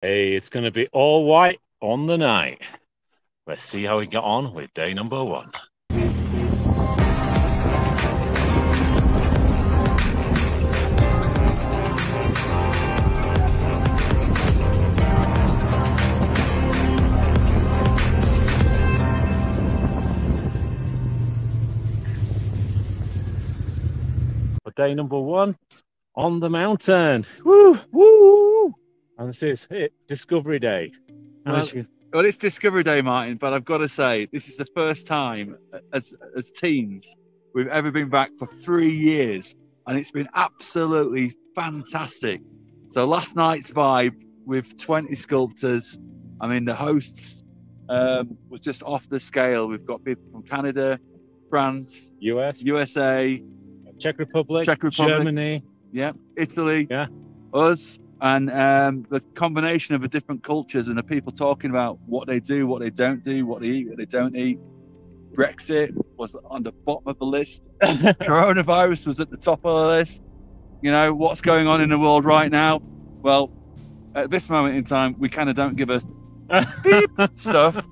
Hey, it's going to be all white on the night. Let's see how we get on with day number one. For day number one on the mountain. Woo, woo! And this is it, Discovery Day. Well, it's Discovery Day, Martin, but I've got to say, this is the first time as teams we've ever been back for 3 years, and it's been absolutely fantastic. So last night's vibe with 20 sculptors, I mean, the hosts was just off the scale. We've got people from Canada, France, USA, Czech Republic, Germany, yeah, Italy, yeah, us. And the combination of the different cultures and the people talking about what they do, what they don't do, what they eat, what they don't eat. Brexit was on the bottom of the list. Coronavirus was at the top of the list. You know, what's going on in the world right now? Well, at this moment in time, we kind of don't give a beep stuff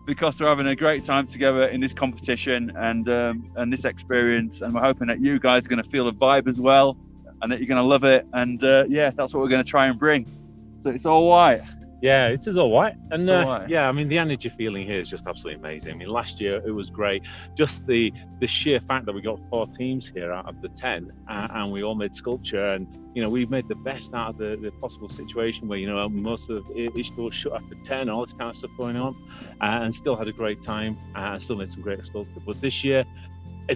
because we're having a great time together in this competition and this experience. And we're hoping that you guys are going to feel the vibe as well, and that you're going to love it. And yeah, that's what we're going to try and bring. So it's all white. Yeah, it is all white. And all white. Yeah, I mean, the energy feeling here is just absolutely amazing. I mean, last year it was great. Just the sheer fact that we got 4 teams here out of the 10 and we all made sculpture, and, you know, we've made the best out of the possible situation where, you know, most of ISCHGL shut after 10, all this kind of stuff going on, and still had a great time and still made some great sculpture. But this year,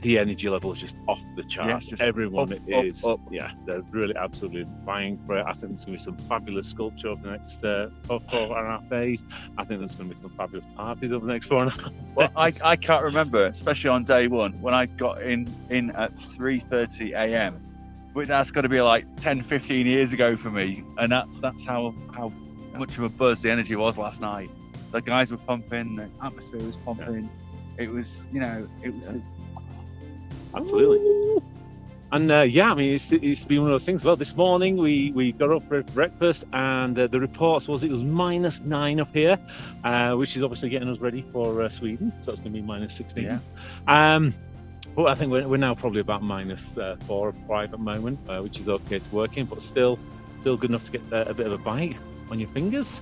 the energy level is just off the charts. Yes, everyone is up. Yeah, they're really absolutely vying for it. I think there's going to be some fabulous sculpture over the next 4.5 days. I think there's going to be some fabulous parties over the next 4.5 days. Well, I can't remember, especially on day one when I got in at 3:30 a.m. but that's got to be like 10-15 years ago for me, and that's how much of a buzz the energy was last night. The guys were pumping, the atmosphere was pumping. It was, you know, it was absolutely. And yeah, I mean, it's been one of those things. Well, this morning we got up for breakfast, and the reports was it was -9 up here, which is obviously getting us ready for Sweden. So it's going to be -16. Yeah. But I think we're now probably about -4 or -5 at the moment, which is okay to work in, but still good enough to get a bit of a bite on your fingers.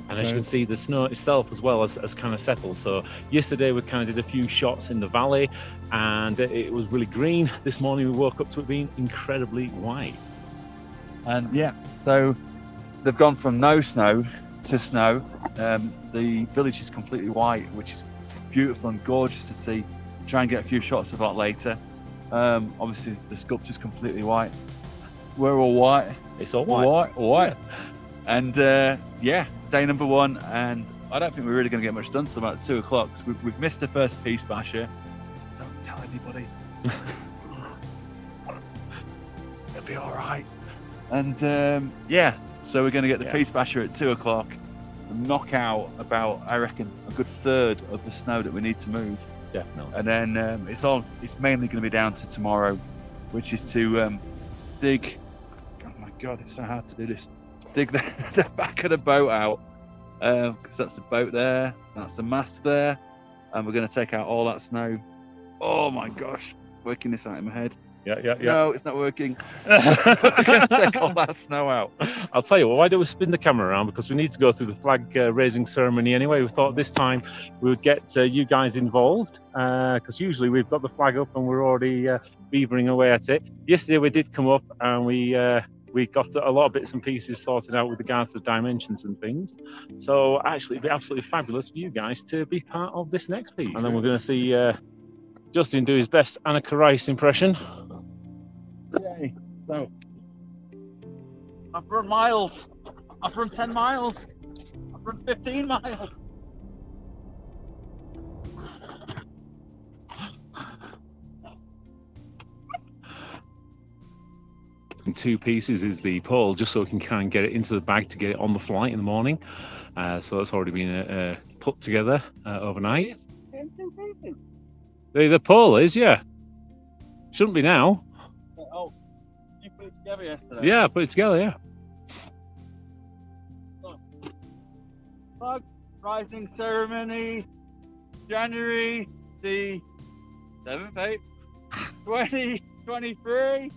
And as you can see, the snow itself as well has kind of settled. So yesterday we kind of did a few shots in the valley and it was really green. This morning we woke up to it being incredibly white. And yeah, so they've gone from no snow to snow. The village is completely white, which is beautiful and gorgeous to see. Try and get a few shots of that later. Obviously the sculpture's completely white. We're all white. It's all white. White. And yeah, day number one, and I don't think we're really going to get much done till about 2 o'clock. We've missed the first piste basher. Don't tell anybody. It'll be all right. And yeah, so we're going to get the piste basher at 2 o'clock, knock out about, I reckon, a good third of the snow that we need to move. Definitely. And then it's mainly going to be down to tomorrow, which is to dig. Oh my God, it's so hard to do this. Dig the back of the boat out, because that's the boat there, that's the mast there, and we're going to take out all that snow. Oh my gosh, working this out in my head. Yeah. No, it's not working. We're going to take all that snow out. I'll tell you what, why don't we spin the camera around, because we need to go through the flag raising ceremony anyway. We thought this time we would get you guys involved, because usually we've got the flag up and we're already beavering away at it. Yesterday we did come up and we got a lot of bits and pieces sorted out with regards to dimensions and things. So actually it'd be absolutely fabulous for you guys to be part of this next piece. And then we're going to see Justin do his best Annika Rice impression. Yay. So I've run miles. I've run 10 miles. I've run 15 miles. In 2 pieces is the pole, just so we can kind of get it into the bag to get it on the flight in the morning. So that's already been put together overnight. The pole is, yeah. Shouldn't be now. Oh, you put it together yesterday? Yeah, I put it together, yeah. Flag rising ceremony, January the 7th, 8th, 2023.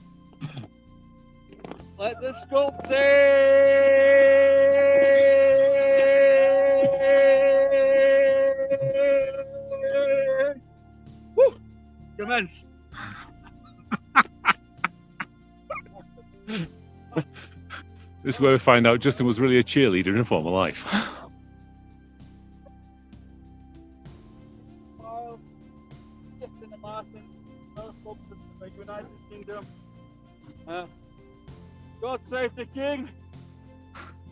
Let the sculpting commence. This is where we find out Justin was really a cheerleader in a former life. Justin and Martin, first sculptors of the United Kingdom. God save the King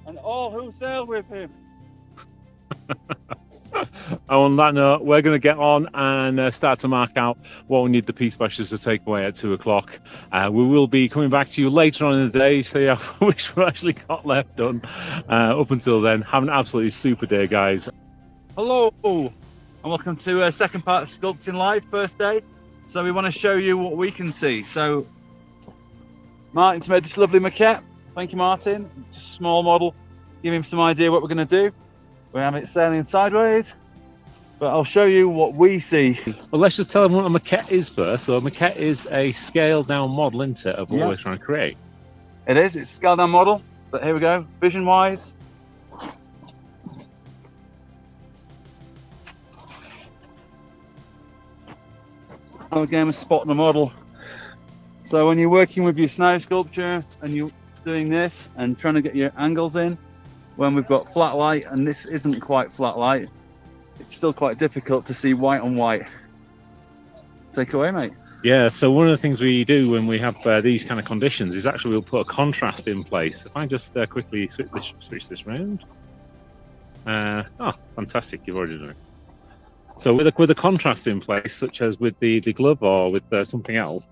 and all who sail with him. On that note, we're going to get on and start to mark out what we need the piste bashers to take away at 2 o'clock. We will be coming back to you later on in the day, see how much we've actually got left done. Up until then, have an absolutely super day, guys. Hello, and welcome to a second part of Sculpting Live, first day. So we want to show you what we can see. So Martin's made this lovely maquette. Thank you, Martin. Just a small model. Give him some idea what we're going to do. We have it sailing sideways, but I'll show you what we see. Well, let's just tell them what a maquette is first. So a maquette is a scaled down model, isn't it, of what we're trying to create? It is. It's a scaled down model, but here we go. Vision wise. And again, we're spotting the model. So when you're working with your snow sculpture and you're doing this and trying to get your angles in, when we've got flat light, and this isn't quite flat light, it's still quite difficult to see white on white. Take away, mate. Yeah, so one of the things we do when we have these kind of conditions is actually we'll put a contrast in place. If I just quickly switch this round. Oh, fantastic, you've already done it. So with a contrast in place, such as with the glove or with something else,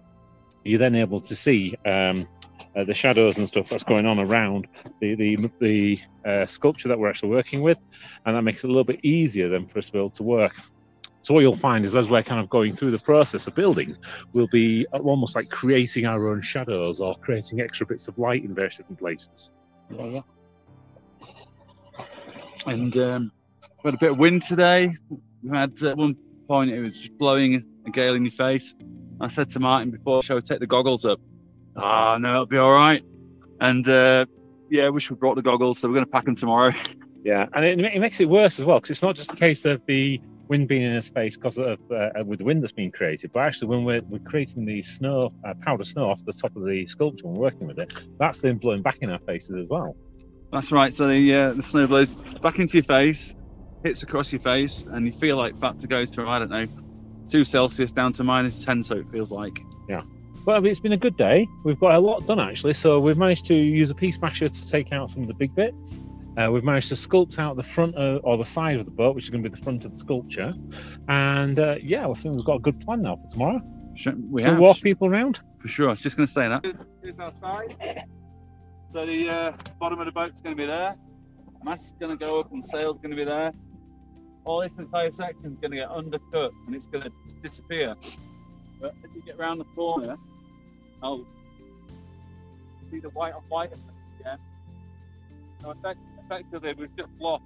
you're then able to see the shadows and stuff that's going on around the sculpture that we're actually working with, and that makes it a little bit easier then for us to be able to work. So what you'll find is as we're kind of going through the process of building, we'll be almost like creating our own shadows or creating extra bits of light in various different places. Yeah. And we had a bit of wind today. We had at one point it was just blowing a gale in your face. I said to Martin before the show, take the goggles up. Oh, no, it'll be all right. And yeah, I wish we brought the goggles, so we're going to pack them tomorrow. Yeah, and it makes it worse as well, because it's not just a case of the wind being in his face because of with the wind that's being created, but actually when we're creating the snow, powder snow off the top of the sculpture and we're working with it, that's then blowing back in our faces as well. That's right. So the snow blows back into your face, hits across your face, and you feel like factor goes from, I don't know, 2 Celsius down to -10, so it feels like. Yeah. Well, it's been a good day. We've got a lot done actually. So we've managed to use a piste basher to take out some of the big bits. We've managed to sculpt out the front or the side of the boat, which is going to be the front of the sculpture. And yeah, I think we've got a good plan now for tomorrow. We have walk people around for sure. I was just going to say that. Here's our side. So the bottom of the boat's going to be there. Mast's going to go up and sail's going to be there. All this entire section is going to get undercut and it's going to disappear. But if you get around the corner, I'll see the white on white again. So effectively, we've just lost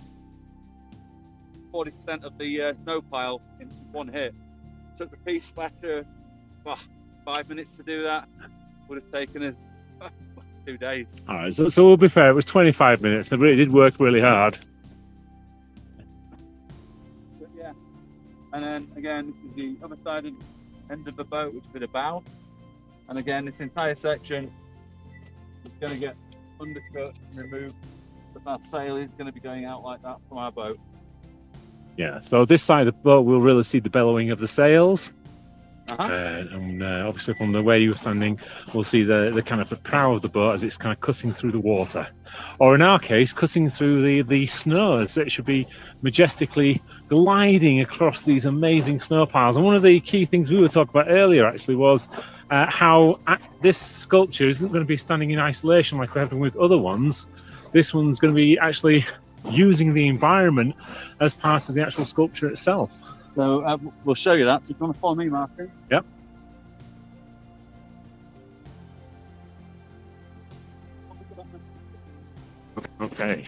40% of the snow pile in one hit. Took the piste basher 5 minutes to do that. Would have taken us 2 days. All right, so we'll be fair. It was 25 minutes. It really did work really hard. But yeah, and then again, this is the other side of end of the boat, which will be the bow. And again, this entire section is going to get undercut and removed. But our sail is going to be going out like that from our boat. Yeah, so this side of the boat, we'll really see the bellowing of the sails. And obviously from the way you were standing, we'll see the kind of the prow of the boat as it's kind of cutting through the water. Or in our case, cutting through the snow, as it should be majestically gliding across these amazing snow piles. And one of the key things we were talking about earlier actually was how this sculpture isn't going to be standing in isolation like we have been with other ones. This one's going to be actually using the environment as part of the actual sculpture itself. So we'll show you that. So if you want to follow me, Martin. Yep. Okay.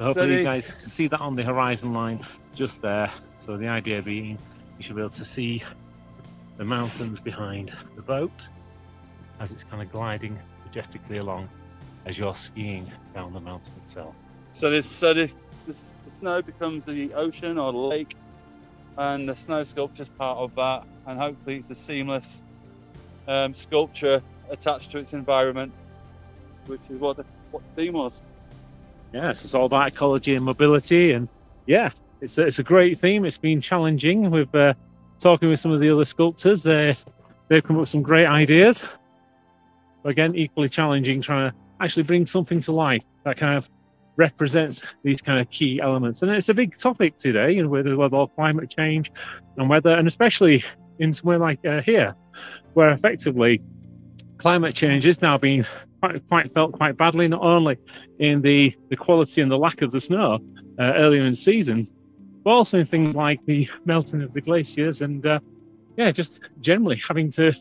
So hopefully you guys can see that on the horizon line just there. So the idea being you should be able to see the mountains behind the boat as it's kind of gliding majestically along as you're skiing down the mountain itself. So the snow becomes the ocean or the lake, and the snow sculpture is part of that, and hopefully it's a seamless sculpture attached to its environment, which is what the theme was. Yes, it's all about ecology and mobility, and yeah, it's a great theme. It's been challenging. We've talking with some of the other sculptors. They've come up with some great ideas. But again, equally challenging, trying to actually bring something to life that kind of represents these kind of key elements. And it's a big topic today, and with all climate change and weather, and especially in somewhere like here, where effectively climate change is now being quite felt quite badly, not only in the quality and the lack of the snow earlier in the season, but also in things like the melting of the glaciers and yeah, just generally having to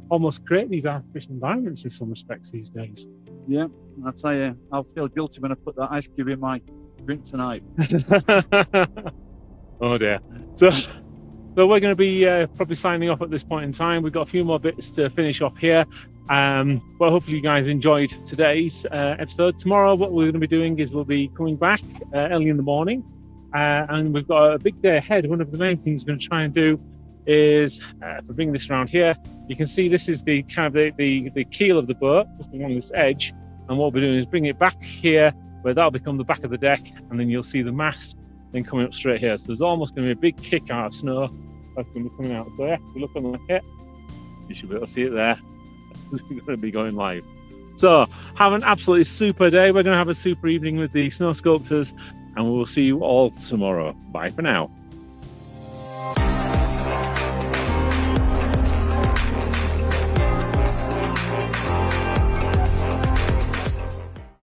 almost create these artificial environments in some respects these days. Yeah, I'll tell you, I'll feel guilty when I put that ice cube in my drink tonight. Oh dear. So we're going to be probably signing off at this point in time. We've got a few more bits to finish off here. But hopefully you guys enjoyed today's episode. Tomorrow what we're going to be doing is we'll be coming back early in the morning, and we've got a big day ahead. One of the main things we're going to try and do is if we bring this around here, you can see this is the kind of the keel of the boat just along this edge, and what we're doing is bring it back here where that'll become the back of the deck, and then you'll see the mast then coming up straight here. So there's almost going to be a big kick out of snow that's going to be coming out. So yeah, if you look on the Marquette, you should be able to see it there. We're going to be going live. So have an absolutely super day. We're going to have a super evening with the snow sculptors, and we'll see you all tomorrow. Bye for now.